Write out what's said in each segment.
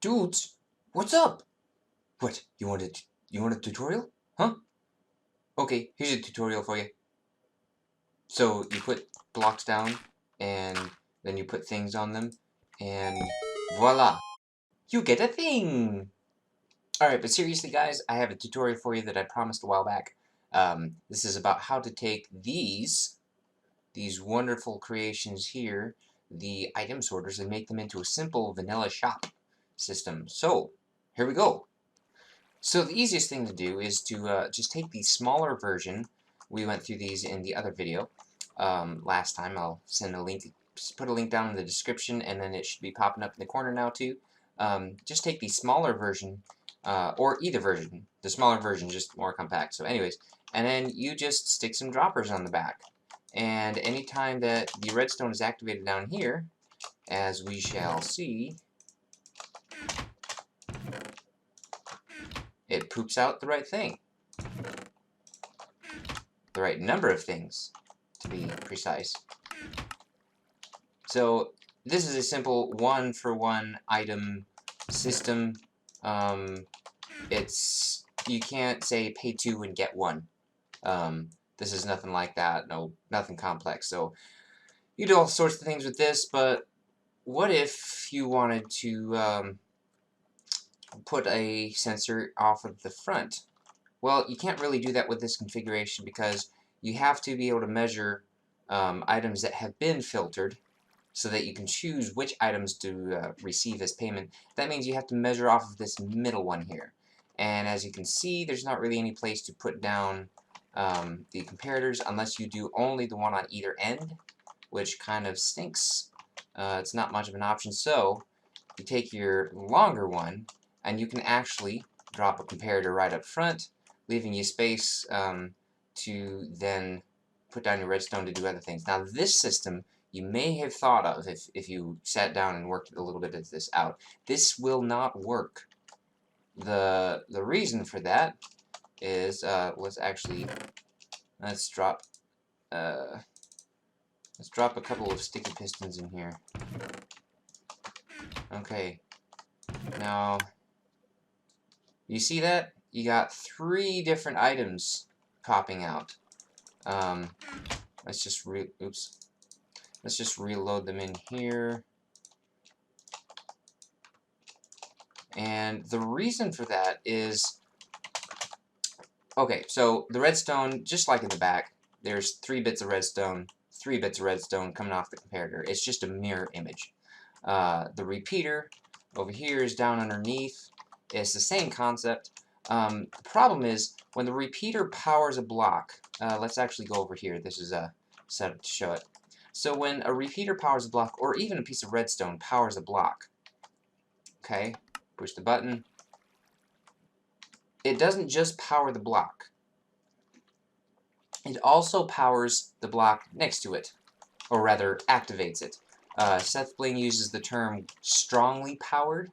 Dudes, what's up? What, you want a tutorial? Huh? Okay, here's a tutorial for you. So you put blocks down, and then you put things on them, and voila! You get a thing! Alright, but seriously guys, I have a tutorial for you that I promised a while back. This is about how to take these wonderful creations here, the item sorters, and make them into a simple vanilla shop system. So, here we go. So the easiest thing to do is to just take the smaller version. We went through these in the other video last time. I'll send a link, just put a link down in the description, and then it should be popping up in the corner now too. Just take the smaller version, or either version. The smaller version is just more compact. So anyways, and then you just stick some droppers on the back. And anytime that the redstone is activated down here, as we shall see, it poops out the right thing. The right number of things, to be precise. So this is a simple one-for-one item system. You can't say pay 2 and get 1. This is nothing like that. No, nothing complex. So you do all sorts of things with this, but what if you wanted to put a sensor off of the front? Well, you can't really do that with this configuration because you have to be able to measure items that have been filtered so that you can choose which items to receive as payment. That means you have to measure off of this middle one here. And as you can see, there's not really any place to put down the comparators unless you do only the one on either end, which kind of stinks. It's not much of an option. So you take your longer one, and you can actually drop a comparator right up front, leaving you space to then put down your redstone to do other things. Now this system you may have thought of if you sat down and worked a little bit of this out. This will not work. The reason for that is let's drop a couple of sticky pistons in here. Okay, now you see that? You got 3 different items popping out. Let's just reload them in here. And the reason for that is, okay, so the redstone, just like in the back, there's 3 bits of redstone, 3 bits of redstone coming off the comparator. It's just a mirror image. The repeater over here is down underneath. It's the same concept. The problem is when the repeater powers a block, let's actually go over here. This is a setup to show it. So when a repeater powers a block, or even a piece of redstone powers a block, okay, push the button, it doesn't just power the block. It also powers the block next to it, or rather activates it. Seth Bling uses the term strongly powered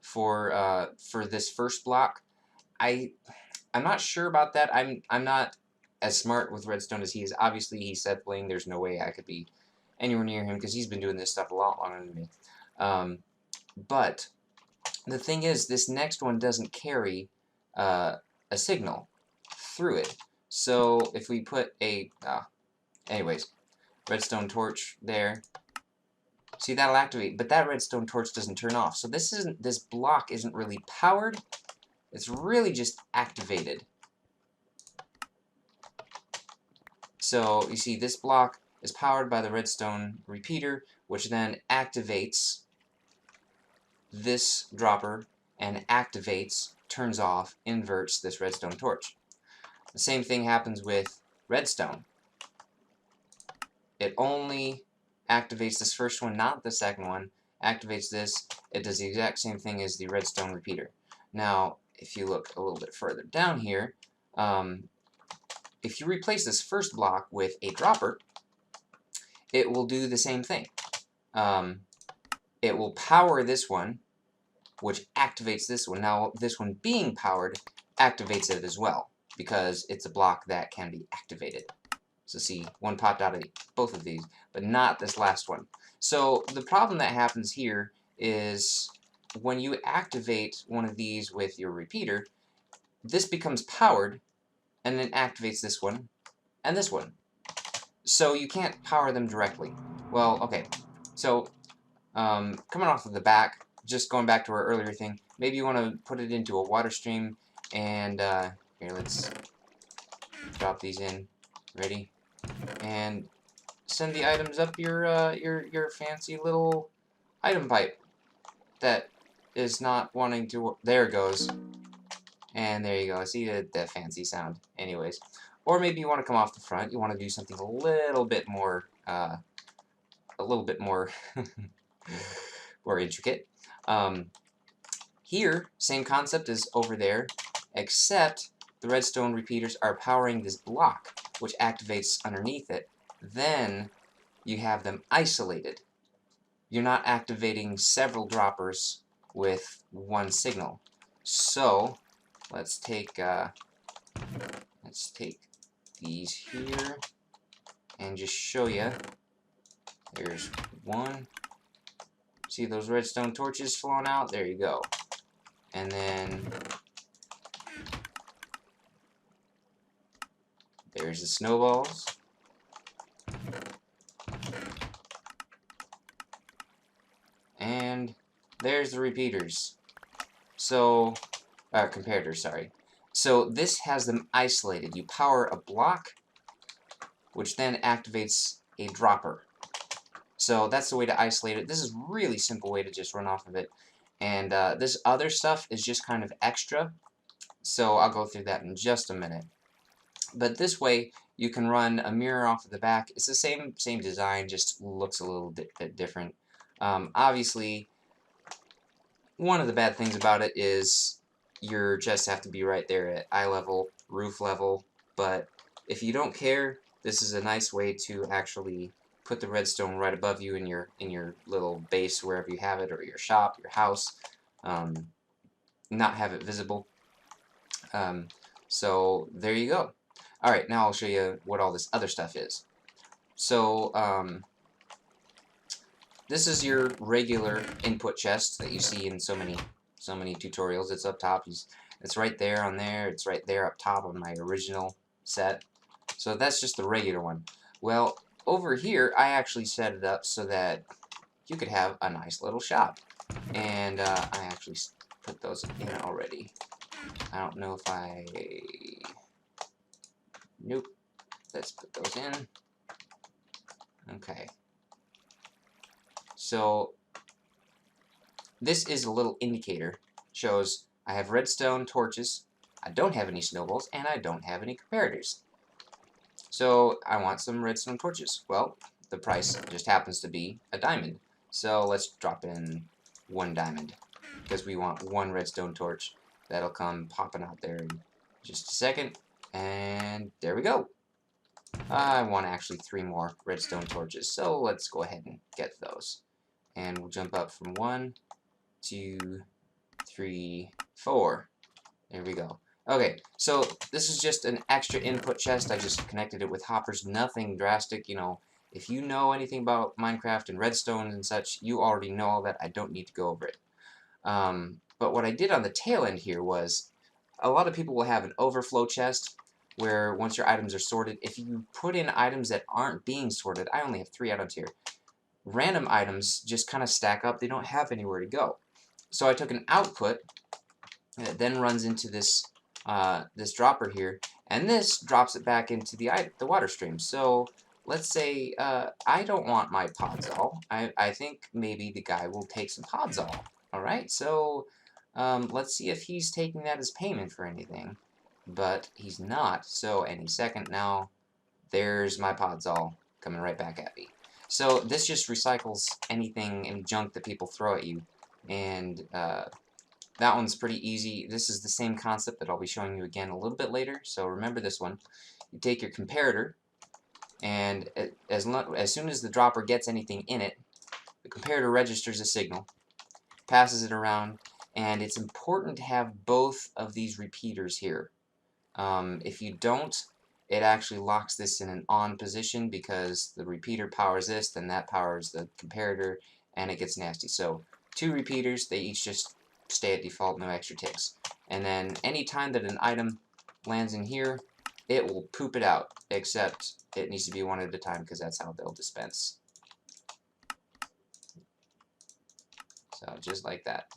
for this first block. I'm not sure about that. I'm not as smart with redstone as he is. Obviously, he's Seth Bling. There's no way I could be anywhere near him because he's been doing this stuff a lot longer than me. But the thing is, this next one doesn't carry a signal through it. So if we put anyways, redstone torch there, see, that'll activate, but that redstone torch doesn't turn off. So this block isn't really powered. It's really just activated. So you see, this block is powered by the redstone repeater, which then activates this dropper and turns off, inverts this redstone torch. The same thing happens with redstone. It only activates this first one, not the second one. Activates this. It does the exact same thing as the redstone repeater. Now, if you look a little bit further down here, if you replace this first block with a dropper, it will do the same thing. It will power this one, which activates this one. Now, this one being powered activates it as well, because it's a block that can be activated. So see, one popped out of both of these, but not this last one. So the problem that happens here is when you activate one of these with your repeater, this becomes powered and then activates this one and this one. So you can't power them directly. Well, okay. So coming off of the back, just going back to our earlier thing, maybe you want to put it into a water stream, and here, let's drop these in. Ready? And send the items up your fancy little item pipe that is not wanting to. There it goes. And there you go. See that fancy sound. Anyways, or maybe you want to come off the front. You want to do something a little bit more more intricate. Here, same concept as over there, except the redstone repeaters are powering this block, which activates underneath it. Then you have them isolated. You're not activating several droppers with one signal. So let's take these here and just show you. There's one. See those redstone torches flowing out? There you go. And then there's the snowballs. And there's the repeaters. So, comparators, sorry. So this has them isolated. You power a block, which then activates a dropper. So that's the way to isolate it. This is a really simple way to just run off of it. And this other stuff is just kind of extra. So I'll go through that in just a minute. But this way, you can run a mirror off of the back. It's the same design, just looks a little bit different. Obviously, one of the bad things about it is your chests have to be right there at eye level, roof level. But if you don't care, this is a nice way to actually put the redstone right above you in your little base, wherever you have it, or your shop, your house. Not have it visible. So there you go. Alright, now I'll show you what all this other stuff is. So, this is your regular input chest that you see in so many tutorials. It's up top. It's right there on there. It's right there up top on my original set. So that's just the regular one. Well, over here, I actually set it up so that you could have a nice little shop. And I actually put those in already. I don't know if I... Nope. Let's put those in. Okay. So this is a little indicator. Shows I have redstone torches, I don't have any snowballs, and I don't have any comparators. So I want some redstone torches. Well, the price just happens to be a diamond. So let's drop in 1 diamond, because we want 1 redstone torch. That'll come popping out there in just a second. And there we go. I want actually 3 more redstone torches, so let's go ahead and get those. And we'll jump up from 1, 2, 3, 4. There we go. Okay, so this is just an extra input chest. I just connected it with hoppers. Nothing drastic, you know. If you know anything about Minecraft and redstone and such, you already know all that. I don't need to go over it. But what I did on the tail end here was, a lot of people will have an overflow chest, where once your items are sorted, if you put in items that aren't being sorted, I only have 3 items here, random items just kind of stack up. They don't have anywhere to go. So I took an output that then runs into this this dropper here, and this drops it back into the water stream. So let's say I don't want my Podzol. I think maybe the guy will take some Podzol. Alright, so let's see if he's taking that as payment for anything. But he's not, so any second now, there's my Podzol coming right back at me. So this just recycles anything, any junk that people throw at you, and that one's pretty easy. This is the same concept that I'll be showing you again a little bit later, so remember this one. You take your comparator, and as soon as the dropper gets anything in it, the comparator registers a signal, passes it around, and it's important to have both of these repeaters here. If you don't, it actually locks this in an on position, because the repeater powers this, then that powers the comparator, and it gets nasty. So 2 repeaters, they each just stay at default, no extra ticks. And then any time that an item lands in here, it will poop it out, except it needs to be one at a time because that's how they'll dispense. So just like that.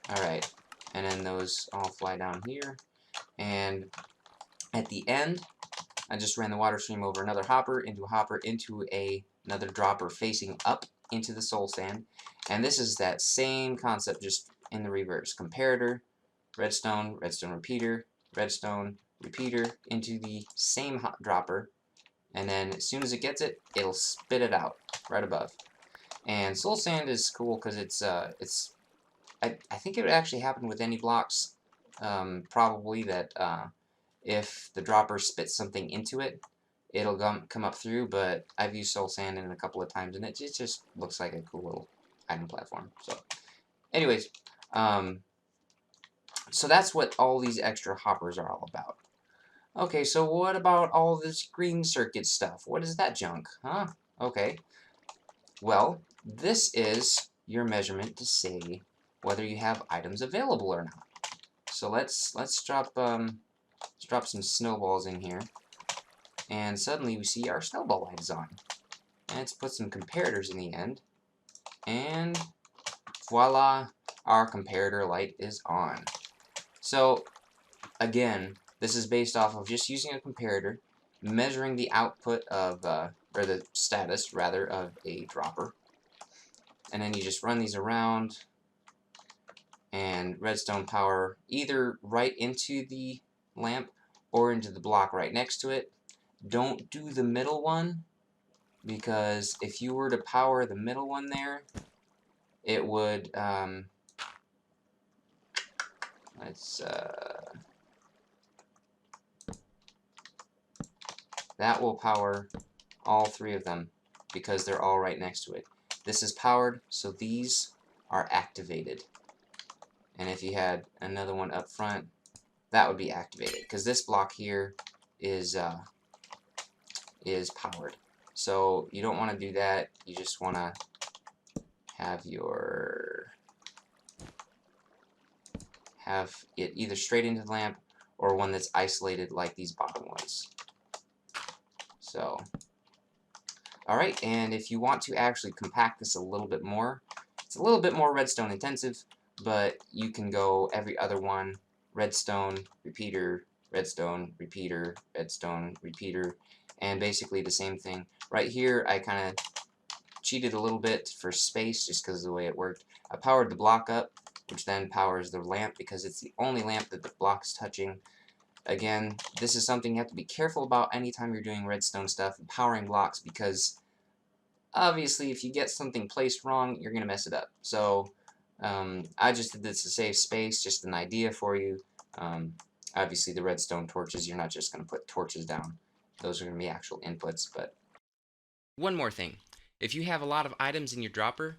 Alright, and then those all fly down here. And at the end, I just ran the water stream over another hopper, into another dropper facing up into the soul sand. And this is that same concept, just in the reverse. Comparator, redstone, redstone repeater, redstone repeater into the same dropper. And then as soon as it gets it, it'll spit it out right above. And soul sand is cool because I think it would actually happen with any blocks, probably, that if the dropper spits something into it, it'll come up through, but I've used soul sand in it a couple of times, and it just looks like a cool little item platform. So, anyways, so that's what all these extra hoppers are all about. Okay, so what about all this green circuit stuff? What is that junk? Huh? Okay. Well, this is your measurement to say whether you have items available or not. So let's drop some snowballs in here, and suddenly we see our snowball light is on. And let's put some comparators in the end, and voila, our comparator light is on. So again, this is based off of just using a comparator, measuring the output of, or the status rather, of a dropper, and then you just run these around, and redstone power either right into the lamp or into the block right next to it. Don't do the middle one, because if you were to power the middle one there, it would, that will power all 3 of them because they're all right next to it. This is powered, so these are activated. And if you had another one up front, that would be activated, because this block here is powered. So you don't want to do that. You just want to have it either straight into the lamp or one that's isolated like these bottom ones. So, alright, and if you want to actually compact this a little bit more, it's a little bit more redstone intensive, but you can go every other one, redstone, repeater, redstone, repeater, redstone, repeater, and basically the same thing. Right here, I kind of cheated a little bit for space just because of the way it worked. I powered the block up, which then powers the lamp because it's the only lamp that the block's touching. Again, this is something you have to be careful about anytime you're doing redstone stuff and powering blocks, because obviously if you get something placed wrong, you're going to mess it up. So I just did this to save space, just an idea for you. Obviously the redstone torches, you're not just going to put torches down. Those are going to be actual inputs. But one more thing. If you have a lot of items in your dropper,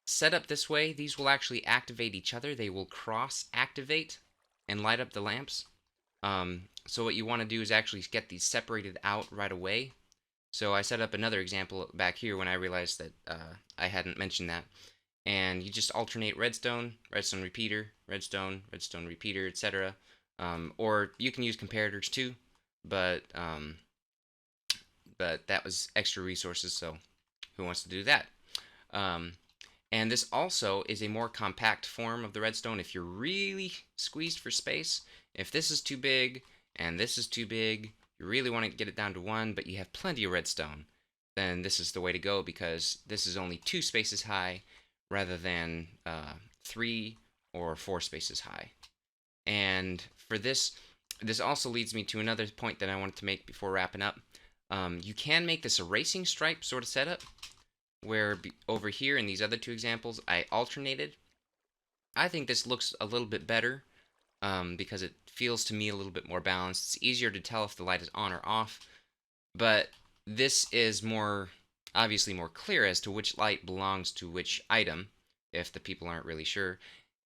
set up this way, these will actually activate each other. They will cross-activate and light up the lamps. So what you want to do is actually get these separated out right away. So I set up another example back here when I realized that I hadn't mentioned that. And you just alternate redstone, redstone repeater, redstone, redstone repeater, etc. Or you can use comparators too, but that was extra resources, so who wants to do that? And this also is a more compact form of the redstone if you're really squeezed for space. If this is too big and this is too big, you really want to get it down to 1, but you have plenty of redstone, then this is the way to go, because this is only 2 spaces high rather than 3 or 4 spaces high. And for this also leads me to another point that I wanted to make before wrapping up. You can make this a racing stripe sort of setup, where over here in these other 2 examples I alternated. I think this looks a little bit better because it feels to me a little bit more balanced. It's easier to tell if the light is on or off, but this is obviously more clear as to which light belongs to which item if the people aren't really sure.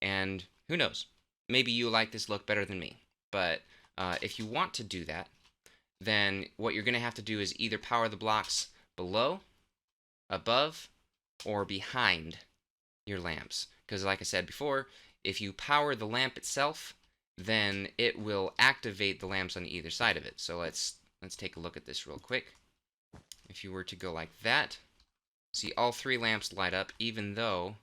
And who knows, maybe you like this look better than me. But if you want to do that, then what you're going to have to do is either power the blocks below, above, or behind your lamps. Because like I said before, if you power the lamp itself, then it will activate the lamps on either side of it. So let's take a look at this real quick. If you were to go like that, see all 3 lamps light up, even though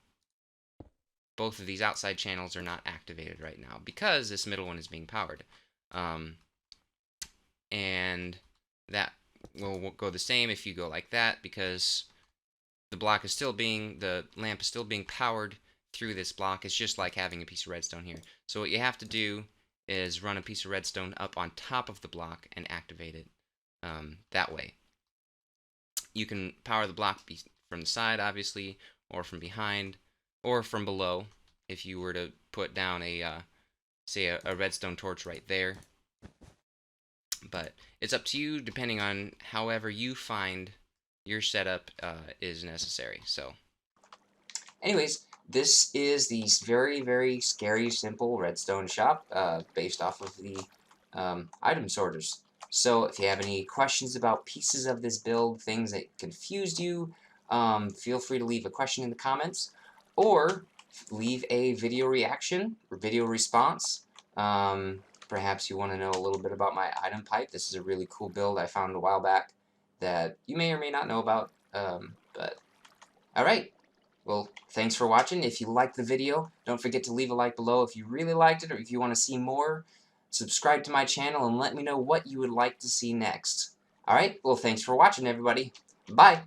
both of these outside channels are not activated right now because this middle one is being powered. And that will go the same if you go like that, because the lamp is still being powered through this block. It's just like having a piece of redstone here. So what you have to do is run a piece of redstone up on top of the block and activate it that way. You can power the block from the side, obviously, or from behind, or from below. If you were to put down say a redstone torch right there. But it's up to you, depending on however you find your setup is necessary. So, Anyways, this is the very, very scary, simple redstone shop based off of the item sorters. So if you have any questions about pieces of this build, things that confused you, feel free to leave a question in the comments, or leave a video reaction or video response. Perhaps you want to know a little bit about my item pipe. This is a really cool build I found a while back that you may or may not know about. But alright, well, thanks for watching. If you liked the video, don't forget to leave a like below if you really liked it, or if you want to see more. Subscribe to my channel and let me know what you would like to see next. Alright, well, thanks for watching, everybody. Bye!